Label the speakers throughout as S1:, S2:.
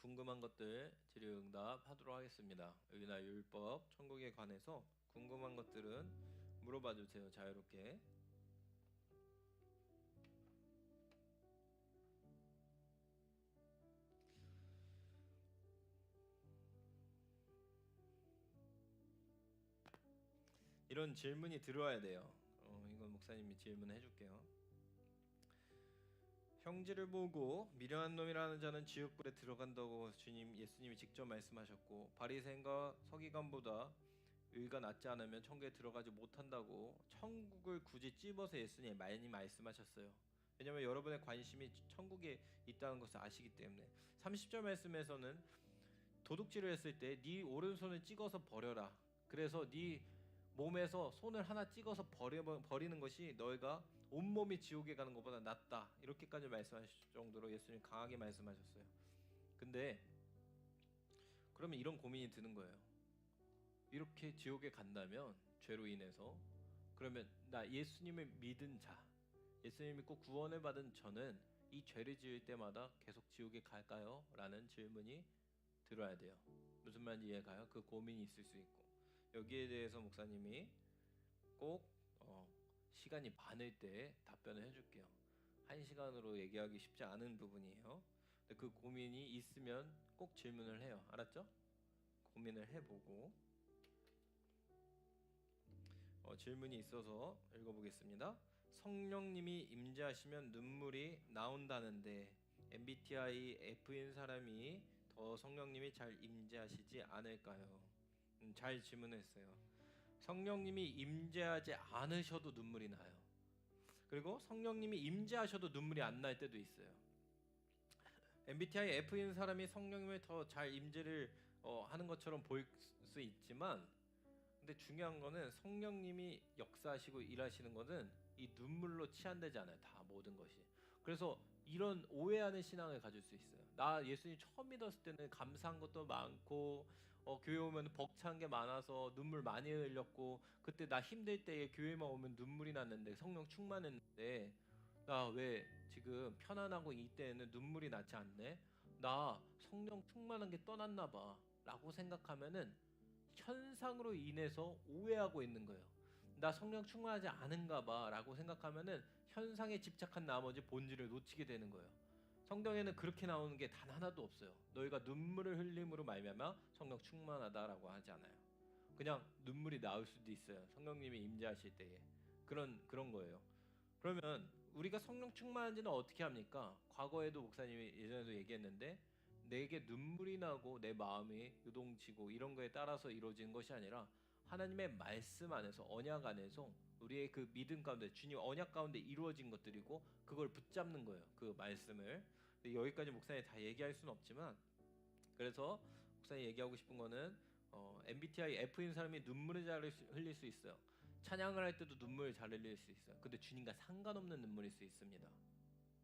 S1: 궁금한 것들 질의응답하도록 하겠습니다. 의나 율법, 천국에 관해서 궁금한 것들은 물어봐 주세요. 자유롭게. 이런 질문이 들어와야 돼요. 이건 목사님이 질문해 줄게요. 형제를 보고 미련한 놈이라는 자는 지옥불에 들어간다고 예수님이 직접 말씀하셨고, 바리새인과 서기관보다 의가 낫지 않으면 천국에 들어가지 못한다고 천국을 굳이 찝어서 예수님이 많이 말씀하셨어요. 왜냐하면 여러분의 관심이 천국에 있다는 것을 아시기 때문에. 30절 말씀에서는 도둑질을 했을 때 네 오른손을 찍어서 버려라. 그래서 네 몸에서 손을 하나 찍어서 버리는 것이 너희가 온몸이 지옥에 가는 것보다 낫다. 이렇게까지 말씀하실 정도로 예수님 강하게 말씀하셨어요. 근데 그러면 이런 고민이 드는 거예요. 이렇게 지옥에 간다면 죄로 인해서, 그러면 나 예수님을 믿은 자, 예수님 믿고 구원을 받은 저는 이 죄를 지을 때마다 계속 지옥에 갈까요? 라는 질문이 들어야 돼요. 무슨 말인지 이해가요? 그 고민이 있을 수 있고, 여기에 대해서 목사님이 꼭 시간이 많을 때 답변을 해줄게요. 1시간으로 얘기하기 쉽지 않은 부분이에요. 근데 그 고민이 있으면 꼭 질문을 해요. 알았죠? 고민을 해보고 질문이 있어서 읽어보겠습니다. 성령님이 임재하시면 눈물이 나온다는데 MBTI F인 사람이 더 성령님이 잘 임재하시지 않을까요? 잘 질문했어요. 성령님이 임재하지 않으셔도 눈물이 나요. 그리고 성령님이 임재하셔도 눈물이 안 날 때도 있어요. MBTI F인 사람이 성령님을 더 잘 임재를 하는 것처럼 보일 수 있지만, 근데 중요한 거는 성령님이 역사하시고 일하시는 것은 이 눈물로 치환되지 않아요. 다 모든 것이. 그래서 이런 오해하는 신앙을 가질 수 있어요. 나 예수님 처음 믿었을 때는 감사한 것도 많고 교회 오면 벅찬 게 많아서 눈물 많이 흘렸고, 그때 나 힘들 때에 교회만 오면 눈물이 났는데, 성령 충만했는데 나 왜 지금 편안하고 이때에는 눈물이 나지 않네? 나 성령 충만한 게 떠났나 봐 라고 생각하면은 현상으로 인해서 오해하고 있는 거예요. 나 성령 충만하지 않은가 봐 라고 생각하면은 현상에 집착한 나머지 본질을 놓치게 되는 거예요. 성경에는 그렇게 나오는 게 단 하나도 없어요. 너희가 눈물을 흘림으로 말미암아 성령 충만하다라고 하지 않아요. 그냥 눈물이 나올 수도 있어요. 성령님이 임재하실 때에. 그런 거예요. 그러면 우리가 성령 충만한지는 어떻게 합니까? 과거에도 목사님이 예전에도 얘기했는데, 내게 눈물이 나고 내 마음이 요동치고 이런 거에 따라서 이루어지는 것이 아니라 하나님의 말씀 안에서, 언약 안에서 우리의 그 믿음 가운데, 주님 언약 가운데 이루어진 것들이고, 그걸 붙잡는 거예요. 그 말씀을. 근데 여기까지 목사님이 다 얘기할 수는 없지만, 그래서 목사님이 얘기하고 싶은 거는 MBTI F인 사람이 눈물을 잘 흘릴 수 있어요. 찬양을 할 때도 눈물을 잘 흘릴 수 있어요. 근데 주님과 상관없는 눈물일 수 있습니다.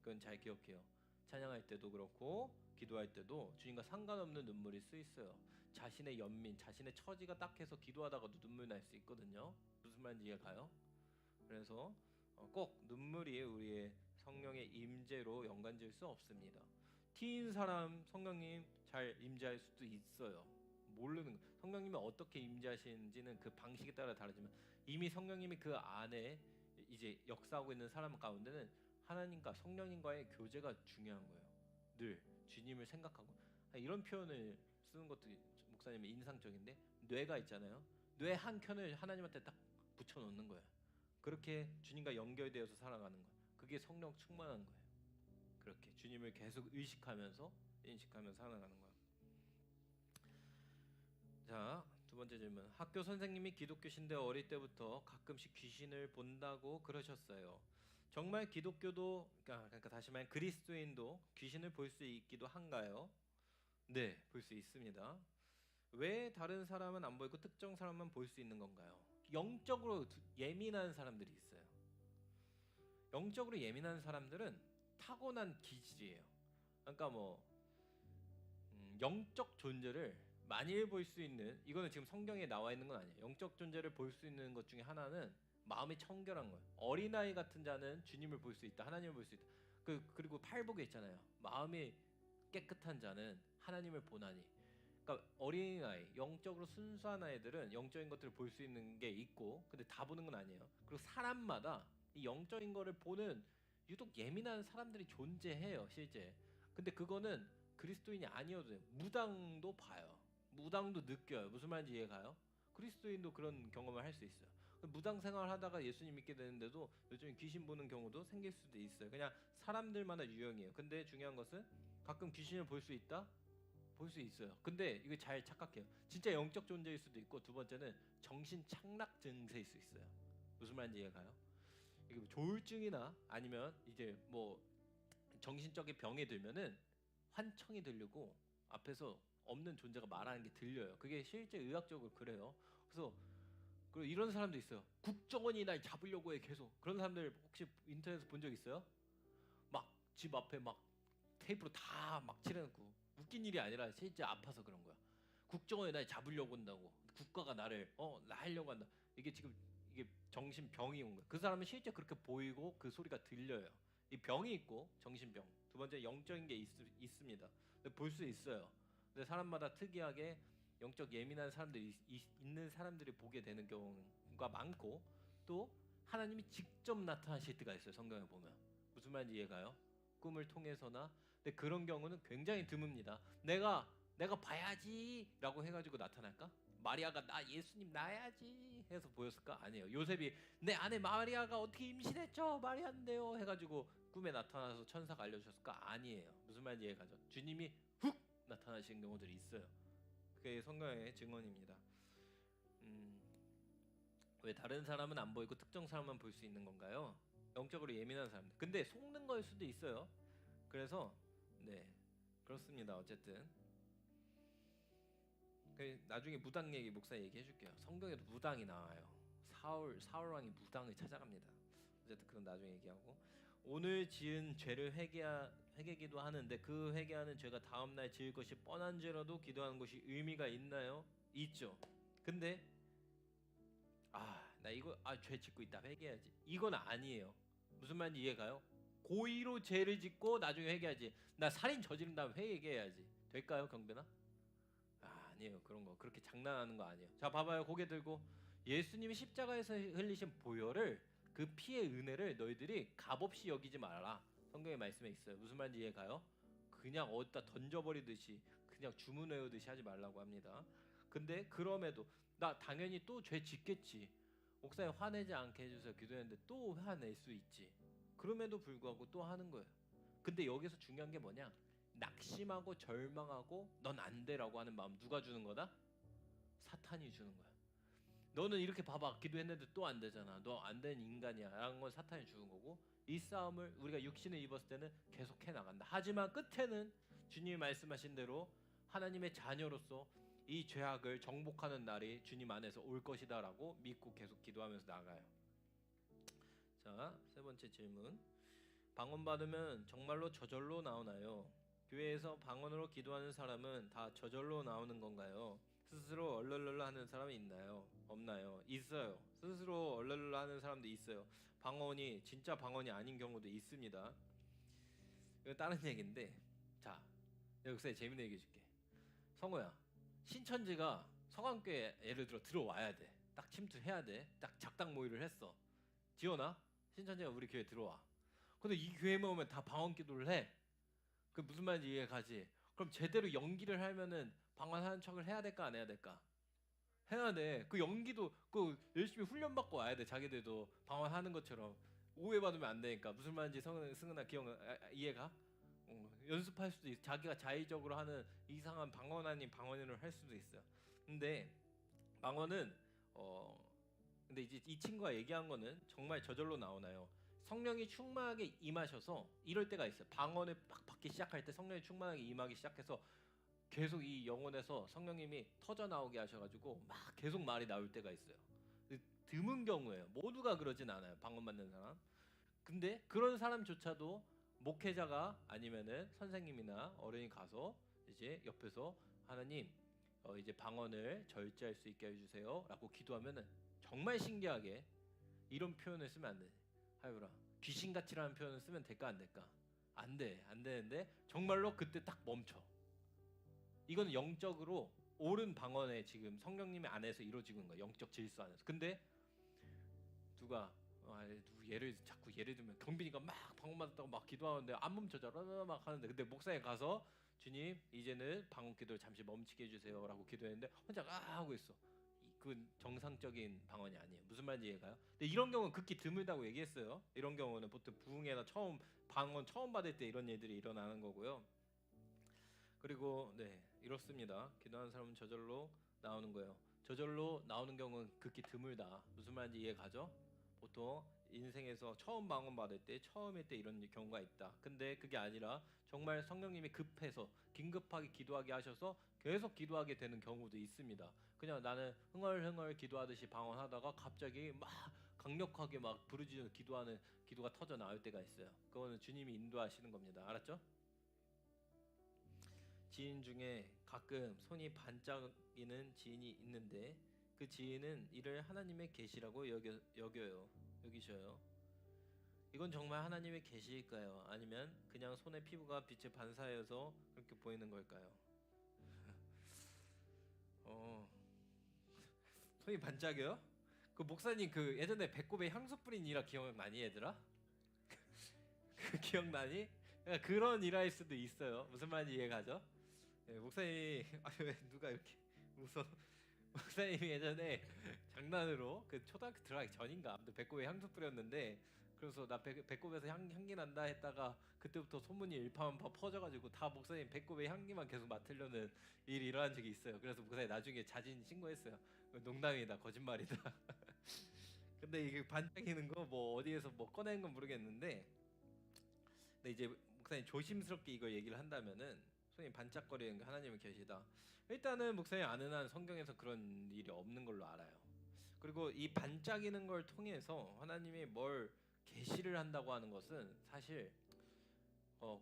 S1: 그건 잘 기억해요. 찬양할 때도 그렇고 기도할 때도 주님과 상관없는 눈물일 수 있어요. 자신의 연민, 자신의 처지가 딱해서 기도하다가도 눈물 날 수 있거든요. 무슨 말인지 이해가요? 그래서 꼭 눈물이 우리의 성령의 임재로 연관질 수 없습니다. T인 사람 성령님 잘 임재할 수도 있어요. 모르는 성령님이 어떻게 임재하시는지는 그 방식에 따라 다르지만, 이미 성령님이 그 안에 이제 역사하고 있는 사람 가운데는 하나님과 성령님과의 교제가 중요한 거예요. 늘 주님을 생각하고. 이런 표현을 쓰는 것도 목사님의 인상적인데, 뇌가 있잖아요. 뇌 한 켠을 하나님한테 딱 붙여 놓는 거예요. 그렇게 주님과 연결되어서 살아가는 거예요. 그게 성령 충만한 거예요. 그렇게 주님을 계속 의식하면서 인식하면서 살아가는 거예요. 자, 두 번째 질문. 학교 선생님이 기독교신데 어릴 때부터 가끔씩 귀신을 본다고 그러셨어요. 정말 기독교도, 그러니까 다시 말해 그리스도인도 귀신을 볼 수 있기도 한가요? 네, 볼 수 있습니다. 왜 다른 사람은 안 보이고 특정 사람만 볼 수 있는 건가요? 영적으로 예민한 사람들이 있어요. 영적으로 예민한 사람들은 타고난 기질이에요. 그러니까 영적 존재를 많이 볼 수 있는, 이거는 지금 성경에 나와 있는 건 아니에요. 영적 존재를 볼 수 있는 것 중에 하나는 마음이 청결한 거예요. 어린아이 같은 자는 주님을 볼 수 있다, 하나님을 볼 수 있다. 그리고 팔복에 있잖아요. 마음이 깨끗한 자는 하나님을 보나니. 그러니까 어린아이, 영적으로 순수한 아이들은 영적인 것들을 볼 수 있는 게 있고, 근데 다 보는 건 아니에요. 그리고 사람마다 이 영적인 거를 보는 유독 예민한 사람들이 존재해요, 실제. 근데 그거는 그리스도인이 아니어도 돼요. 무당도 봐요. 무당도 느껴요. 무슨 말인지 이해가요? 그리스도인도 그런 경험을 할 수 있어요. 무당 생활하다가 예수님 믿게 되는데도 요즘 귀신 보는 경우도 생길 수도 있어요. 그냥 사람들마다 유형이에요. 근데 중요한 것은 가끔 귀신을 볼 수 있다? 볼 수 있어요. 근데 이거 잘 착각해요. 진짜 영적 존재일 수도 있고, 두 번째는 정신 착락 증세일 수 있어요. 무슨 말인지 이해가요? 이게 조울증이나 아니면 이제 뭐 정신적인 병에 들면은 환청이 들리고 앞에서 없는 존재가 말하는 게 들려요. 그게 실제 의학적으로 그래요. 그래서 그리고 이런 사람도 있어요. 국정원이 날 잡으려고 해 계속. 그런 사람들 혹시 인터넷에서 본 적 있어요? 막 집 앞에 막 테이프로 다 막 칠해놓고. 웃긴 일이 아니라 실제 아파서 그런 거야. 국정원이 날 잡으려고 한다고. 국가가 나를 나 하려고 한다. 이게 지금 이게 정신병이 온 거야. 그 사람은 실제 그렇게 보이고 그 소리가 들려요. 이 병이 있고 정신병. 두 번째 영적인 게 있습니다. 볼 수 있어요. 근데 사람마다 특이하게 영적 예민한 사람들이 있는 사람들이 보게 되는 경우가 많고, 또 하나님이 직접 나타나실 때가 있어요. 성경에 보면. 무슨 말인지 이해가요? 꿈을 통해서나. 근데 그런 경우는 굉장히 드뭅니다. 내가 봐야지라고 해가지고 나타날까? 마리아가 나 예수님 나야지 해서 보였을까? 아니에요. 요셉이 내 아내 마리아가 어떻게 임신했죠? 말이 안 돼요 해가지고 꿈에 나타나서 천사가 알려주셨을까? 아니에요. 무슨 말인지 이해가죠? 주님이 훅 나타나시는 경우들이 있어요. 그게 성경의 증언입니다. 왜 다른 사람은 안 보이고 특정 사람만 볼 수 있는 건가요? 영적으로 예민한 사람들. 근데 속는 거일 수도 있어요. 그래서 네, 그렇습니다. 어쨌든 나중에 무당 얘기 목사 얘기해 줄게요. 성경에도 무당이 나와요. 사울 왕이 무당을 찾아갑니다. 어쨌든 그건 나중에 얘기하고, 오늘 지은 죄를 회개기도 하는데 그 회개하는 죄가 다음 날 지을 것이 뻔한 죄라도 기도하는 것이 의미가 있나요? 있죠. 근데 나 이거 죄 짓고 있다 회개해야지, 이건 아니에요. 무슨 말인지 이해가요? 고의로 죄를 짓고 나중에 회개하지. 나 살인 저지른 다음 회개해야지 될까요, 경배나? 아니에요. 그런 거 그렇게 장난하는 거 아니에요. 자, 봐봐요. 고개 들고. 예수님이 십자가에서 흘리신 보혈을, 그 피의 은혜를 너희들이 값없이 여기지 말아라. 성경의 말씀에 있어요. 무슨 말인지 이해가요? 그냥 어디다 던져버리듯이 그냥 주문 외우듯이 하지 말라고 합니다. 근데 그럼에도 나 당연히 또 죄 짓겠지. 목사님 화내지 않게 해주세요 기도했는데 또 화낼 수 있지. 그럼에도 불구하고 또 하는 거예요. 근데 여기서 중요한 게 뭐냐? 낙심하고 절망하고 넌 안 돼라고 하는 마음 누가 주는 거다? 사탄이 주는 거야. 너는 이렇게 봐봐 기도했는데 또 안 되잖아. 너 안 되는 인간이야 라는 건 사탄이 주는 거고, 이 싸움을 우리가 육신을 입었을 때는 계속 해나간다. 하지만 끝에는 주님이 말씀하신 대로 하나님의 자녀로서 이 죄악을 정복하는 날이 주님 안에서 올 것이다 라고 믿고 계속 기도하면서 나가요. 자, 세 번째 질문. 방언 받으면 정말로 저절로 나오나요? 교회에서 방언으로 기도하는 사람은 다 저절로 나오는 건가요? 스스로 얼얼얼 하는 사람이 있나요? 없나요? 있어요. 스스로 얼얼얼 하는 사람도 있어요. 방언이 진짜 방언이 아닌 경우도 있습니다. 이건 다른 얘기인데, 자, 여기서 재밌는 얘기 해줄게. 성호야, 신천지가 성안교에 예를 들어 들어와야 돼. 딱 침투해야 돼. 딱 작당 모의를 했어. 지원아, 신천지가 우리 교회 들어와. 근데 이 교회만 오면 다 방언 기도를 해. 그 무슨 말인지 이해가지? 그럼 제대로 연기를 하면은 방언하는 척을 해야 될까 안 해야 될까? 해야 돼. 그 연기도 그 열심히 훈련 받고 와야 돼. 자기들도 방언하는 것처럼. 오해받으면 안 되니까. 무슨 말인지 승은아 이해가? 연습할 수도 있어. 자기가 자의적으로 하는 이상한 방언 아닌 방언을 할 수도 있어요. 근데 방언은 근데 이제 이 친구가 얘기한 거는 정말 저절로 나오나요? 성령이 충만하게 임하셔서 이럴 때가 있어요. 방언을 막 받기 시작할 때 성령이 충만하게 임하기 시작해서 계속 이 영혼에서 성령님이 터져 나오게 하셔가지고 막 계속 말이 나올 때가 있어요. 드문 경우예요. 모두가 그러진 않아요. 방언 받는 사람. 근데 그런 사람조차도 목회자가 아니면은 선생님이나 어른이 가서 이제 옆에서 하나님 이제 방언을 절제할 수 있게 해주세요라고 기도하면은 정말 신기하게 이런 표현을 쓰면 안 돼. 하유라 귀신같이라는 표현을 쓰면 될까 안 될까? 안 돼, 안 되는데 정말로 그때 딱 멈춰. 이거는 영적으로 옳은 방언에 지금 성령님의 안에서 이루어지고 있는 거야. 영적 질서 안에서. 근데 누가 자꾸 예를 들면 경빈이가 막 방언 받았다고 막 기도하는데 안 멈춰져 막 하는데, 근데 목사에 가서 주님 이제는 방언 기도를 잠시 멈추게 해주세요라고 기도했는데 혼자 하고 있어. 그건 정상적인 방언이 아니에요. 무슨 말인지 이해가요? 근데 이런 경우는 극히 드물다고 얘기했어요. 이런 경우는 보통 부흥회나 방언 처음 받을 때 이런 일들이 일어나는 거고요. 그리고 네, 이렇습니다. 기도하는 사람은 저절로 나오는 거예요. 저절로 나오는 경우는 극히 드물다. 무슨 말인지 이해가죠? 보통 인생에서 처음 방언 받을 때, 처음일 때 이런 경우가 있다. 근데 그게 아니라 정말 성령님이 급해서 긴급하게 기도하게 하셔서 계속 기도하게 되는 경우도 있습니다. 그냥 나는 흥얼흥얼 기도하듯이 방언하다가 갑자기 막 강력하게 막 부르짖어 기도하는 기도가 터져 나올 때가 있어요. 그거는 주님이 인도하시는 겁니다. 알았죠? 지인 중에 가끔 손이 반짝이는 지인이 있는데 그 지인은 이를 하나님의 계시라고 여기셔요. 이건 정말 하나님의 계시일까요? 아니면 그냥 손의 피부가 빛에 반사해서 그렇게 보이는 걸까요? 어, 손이 반짝여요? 그 목사님 그 예전에 배꼽에 향수 뿌린 일화 기억나니 얘들아? 그 기억나니? 그러니까 그런 일화일 수도 있어요. 무슨 말인지 이해가죠? 네, 목사님이 왜 누가 이렇게 웃어? 목사님이 예전에 장난으로 그 초등학교 들어가기 전인가 아무튼 배꼽에 향수 뿌렸는데, 그래서 나 배꼽에서 향기 난다 했다가 그때부터 소문이 일파만파 퍼져가지고 다 목사님 배꼽에 향기만 계속 맡으려는 일이 일어난 적이 있어요. 그래서 목사님 나중에 자진 신고했어요. 농담이다, 거짓말이다. 근데 이게 반짝이는 거 뭐 어디에서 뭐 꺼낸 건 모르겠는데, 근데 이제 목사님 조심스럽게 이걸 얘기를 한다면은 손이 반짝거리는 게 하나님의 계시다. 일단은 목사님 아는 한 성경에서 그런 일이 없는 걸로 알아요. 그리고 이 반짝이는 걸 통해서 하나님이 뭘 계시를 한다고 하는 것은 사실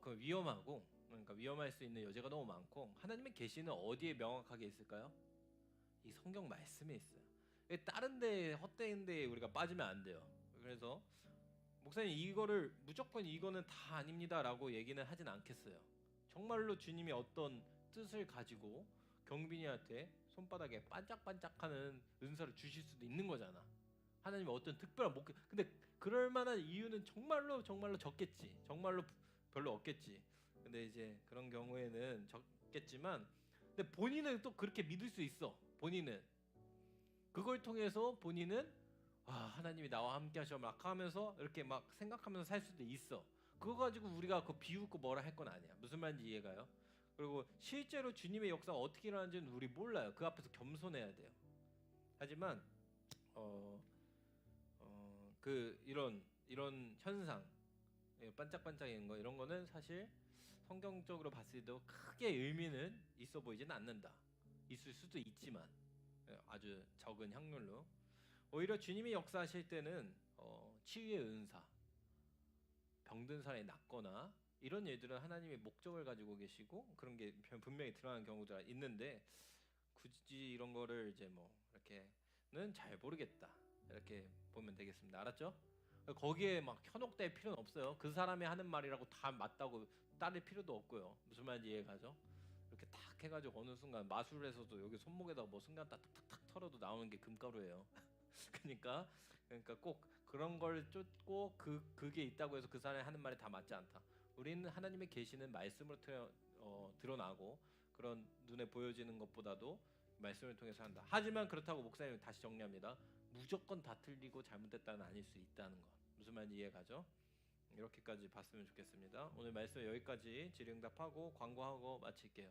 S1: 그 위험하고, 그러니까 위험할 수 있는 여지가 너무 많고, 하나님의 계시는 어디에 명확하게 있을까요? 이 성경 말씀에 있어요. 다른 데 헛되은 데에 우리가 빠지면 안 돼요. 그래서 목사님 이거를 무조건 이거는 다 아닙니다라고 얘기는 하진 않겠어요. 정말로 주님이 어떤 뜻을 가지고 경빈이한테 손바닥에 반짝반짝하는 은사를 주실 수도 있는 거잖아. 하나님의 어떤 특별한 목표. 근데 그럴 만한 이유는 정말로 정말로 적겠지. 정말로 별로 없겠지. 근데 이제 그런 경우에는 적겠지만, 근데 본인은 또 그렇게 믿을 수 있어. 본인은 그걸 통해서 본인은 하나님이 나와 함께 하셔 막 하면서 이렇게 막 생각하면서 살 수도 있어. 그거 가지고 우리가 그 비웃고 뭐라 할 건 아니야. 무슨 말인지 이해가요? 그리고 실제로 주님의 역사가 어떻게 일어나는지는 우리 몰라요. 그 앞에서 겸손해야 돼요. 하지만 그 이런 현상, 반짝반짝이는 거, 이런 거는 사실 성경적으로 봤을 때도 크게 의미는 있어 보이지는 않는다. 있을 수도 있지만 아주 적은 확률로. 오히려 주님이 역사하실 때는 치유의 은사, 병든 사람이 낫거나 이런 일들은 하나님의 목적을 가지고 계시고 그런 게 분명히 드러나는 경우가 있는데, 굳이 이런 거를 이제 뭐 이렇게는 잘 모르겠다 이렇게 보면 되겠습니다. 알았죠? 거기에 막 현혹될 필요는 없어요. 그 사람이 하는 말이라고 다 맞다고 따를 필요도 없고요. 무슨 말인지 이해가죠? 이렇게 탁 해가지고 어느 순간 마술에서도 여기 손목에다가 뭐 순간 탁탁탁 털어도 나오는 게 금가루예요. 그러니까 꼭 그런 걸 쫓고 그게 있다고 해서 그 사람이 하는 말이 다 맞지 않다. 우리는 하나님의 계시는 말씀으로 드러나고 그런 눈에 보여지는 것보다도 말씀을 통해서 한다. 하지만 그렇다고 목사님이 다시 정리합니다. 무조건 다 틀리고 잘못됐다는 아닐 수 있다는 것. 무슨 말인지 이해가죠? 이렇게까지 봤으면 좋겠습니다. 오늘 말씀 여기까지 질의응답하고 광고하고 마칠게요.